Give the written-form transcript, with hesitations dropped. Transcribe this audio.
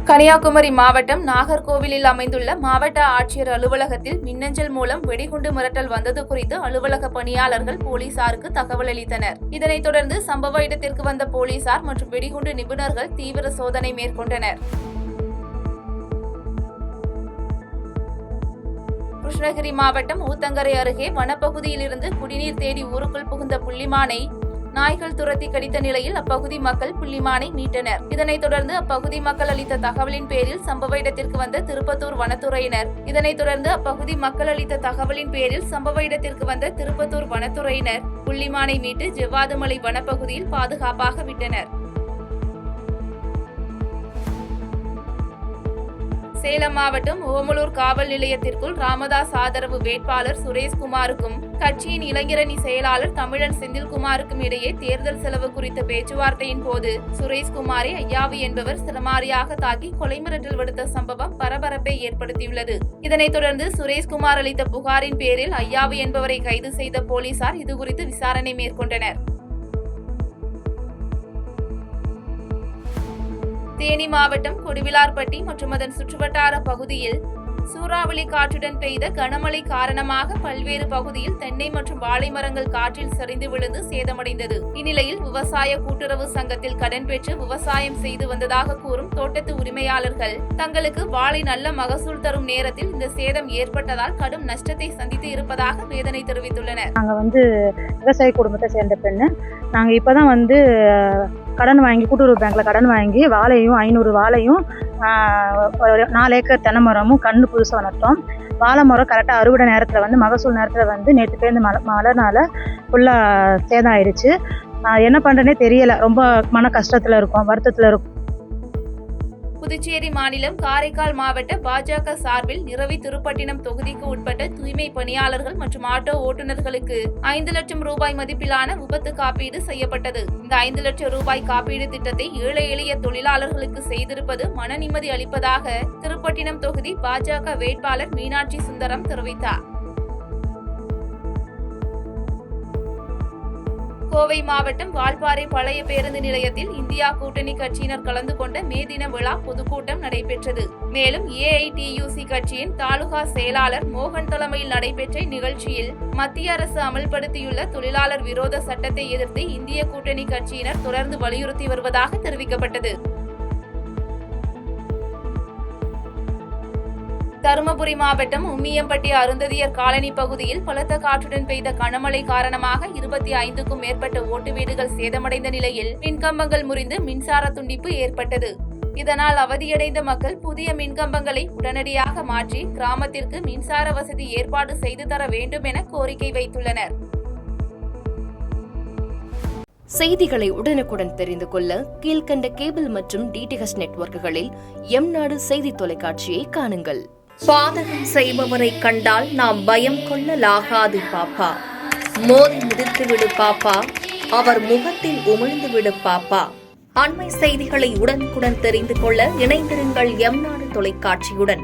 கன்னியாகுமரி மாவட்டம் நாகர்கோவிலில் அமைந்துள்ள மாவட்ட ஆட்சியர் அலுவலகத்தில் மின்னஞ்சல் மூலம் வெடிகுண்டு மிரட்டல் வந்தது குறித்து அலுவலக பணியாளர்கள் போலீசாருக்கு தகவல் அளித்தனர். இதனைத் தொடர்ந்து சம்பவ இடத்திற்கு வந்த போலீசார் மற்றும் வெடிகுண்டு நிபுணர்கள் தீவிர சோதனை மேற்கொண்டனர். கிருஷ்ணகிரி மாவட்டம் ஊத்தங்கரை அருகே வனப்பகுதியில் இருந்து குடிநீர் தேடி ஊருக்குள் புகுந்த புள்ளிமானை நாய்கள் துரத்தி கடித்த நிலையில் அப்பகுதி மக்கள் புள்ளிமானை மீட்டனர். இதனைத் தொடர்ந்து அப்பகுதி மக்கள் அளித்த தகவலின் பேரில் சம்பவ இடத்திற்கு வந்த திருப்பத்தூர் வனத்துறையினர் புள்ளிமானை மீட்டு ஜவ்வாதுமலை வனப்பகுதியில் பாதுகாப்பாக விட்டனர். சேலம் மாவட்டம் ஓமலூர் காவல் நிலையத்திற்குள் ராமதாஸ் ஆதரவு வேட்பாளர் சுரேஷ்குமாருக்கும் கட்சியின் இளைஞரணி செயலாளர் தமிழன் செந்தில்குமாருக்கும் இடையே தேர்தல் செலவு குறித்த பேச்சுவார்த்தையின் போது சுரேஷ்குமாரை ஐயாவு என்பவர் சிரமாரியாக தாக்கி கொலை மிரட்டல் விடுத்த சம்பவம் பரபரப்பை ஏற்படுத்தியுள்ளது. இதனைத் தொடர்ந்து சுரேஷ்குமார் அளித்த புகாரின் பேரில் ஐயாவு என்பவரை கைது செய்த போலீசார் இதுகுறித்து விசாரணை மேற்கொண்டனர். தேனி மாவட்டம் கொடிவிலார்பட்டி மற்றும் அதன் சுற்றுவட்டார பகுதியில் சூறாவளி காற்றுடன் பெய்த கனமழை காரணமாக பல்வேறு பகுதியில் தென்னை மற்றும் வாழை மரங்கள் காற்றில் சரிந்து விழுந்து சேதமடைந்தது. இந்நிலையில் விவசாய கூட்டுறவு சங்கத்தில் கடன் பெற்று விவசாயம் செய்து வந்ததாக கூறும் தோட்டத்து உரிமையாளர்கள் தங்களுக்கு வாழை நல்ல மகசூல் தரும் நேரத்தில் இந்த சேதம் ஏற்பட்டதால் கடும் நஷ்டத்தை சந்தித்து இருப்பதாக வேதனை தெரிவித்துள்ளனர். நாங்க விவசாய குடும்பத்தை சேர்ந்த பெண்ணு. நாங்க இப்பதான் கடன் வாங்கி கூட்டுறவு பேங்க்ல கடன் வாங்கி வாழையும் 500 வாழையும் 4 ஏக்கர் தென்னை மரமும் கண்ணு புதுசாக நட்டோம். வாழை மரம் கரெக்டாக அறுவடை நேரத்தில் மகசூல் நேரத்தில் நேற்று பேருந்து மழைனால ஃபுல்லாக சேதம் ஆயிடுச்சு. என்ன பண்ணுறேனே தெரியல. ரொம்ப மன கஷ்டத்தில் இருக்கும், வருத்தத்தில் இருக்கும். புதுச்சேரி மாநிலம் காரைக்கால் மாவட்ட பாஜக சார்பில் நிரவி திருப்பட்டினம் தொகுதிக்கு உட்பட்ட தூய்மை பணியாளர்கள் மற்றும் ஆட்டோ ஓட்டுநர்களுக்கு 5 லட்சம் ரூபாய் மதிப்பிலான விபத்து காப்பீடு செய்யப்பட்டது. இந்த 5 லட்சம் ரூபாய் காப்பீடு திட்டத்தை ஏழை எளிய தொழிலாளர்களுக்கு செய்திருப்பது மன நிம்மதி அளிப்பதாக திருப்பட்டினம் தொகுதி பாஜக வேட்பாளர் மீனாட்சி சுந்தரம் தெரிவித்தார். கோவை மாவட்டம் வால்பாறை பழைய பேருந்து நிலையத்தில் இந்தியா கூட்டணி கட்சியினர் கலந்து கொண்ட மே தின விழா பொதுக்கூட்டம் நடைபெற்றது. மேலும் ஏஐடியூசி கட்சியின் தாலுகா செயலாளர் மோகன் தலைமையில் நடைபெற்ற நிகழ்ச்சியில் மத்திய அரசு அமல்படுத்தியுள்ள தொழிலாளர் விரோத சட்டத்தை எதிர்த்து இந்திய கூட்டணி கட்சியினர் தொடர்ந்து வலியுறுத்தி வருவதாக தெரிவிக்கப்பட்டது. தருமபுரி மாவட்டம் உம்மியம்பட்டி அருந்ததியர் காலனி பகுதியில் பலத்த காற்றுடன் பெய்த கனமழை காரணமாக 25க்கும் மேற்பட்ட ஓட்டு வீடுகள் சேதமடைந்த நிலையில் மின்கம்பங்கள் முறிந்து மின்சார துண்டிப்பு ஏற்பட்டது. இதனால் அவதியடைந்த மக்கள் புதிய மின்கம்பங்களை உடனடியாக மாற்றி கிராமத்திற்கு மின்சார வசதி ஏற்பாடு செய்து தர வேண்டும் என கோரிக்கை வைத்துள்ளனர். செய்திகளை உடனுக்குடன் தெரிந்து கொள்ள கீழ்கண்ட கேபிள் மற்றும் டிடிஎச் நெட்வொர்க்குகளில் எம்நாடு செய்தி தொலைக்காட்சியை காணுங்கள். பாதகம் செய்பவரை கண்டால் நாம் பயம் கொள்ளலாகாது பாப்பா. மோதி மிதித்து விடு பாப்பா, அவர் முகத்தில் உமிழ்ந்து விடு பாப்பா. அண்மை செய்திகளை உடனுக்குடன் தெரிந்து கொள்ள இணைந்திருங்கள் எம்நாடு தொலைக்காட்சியுடன்.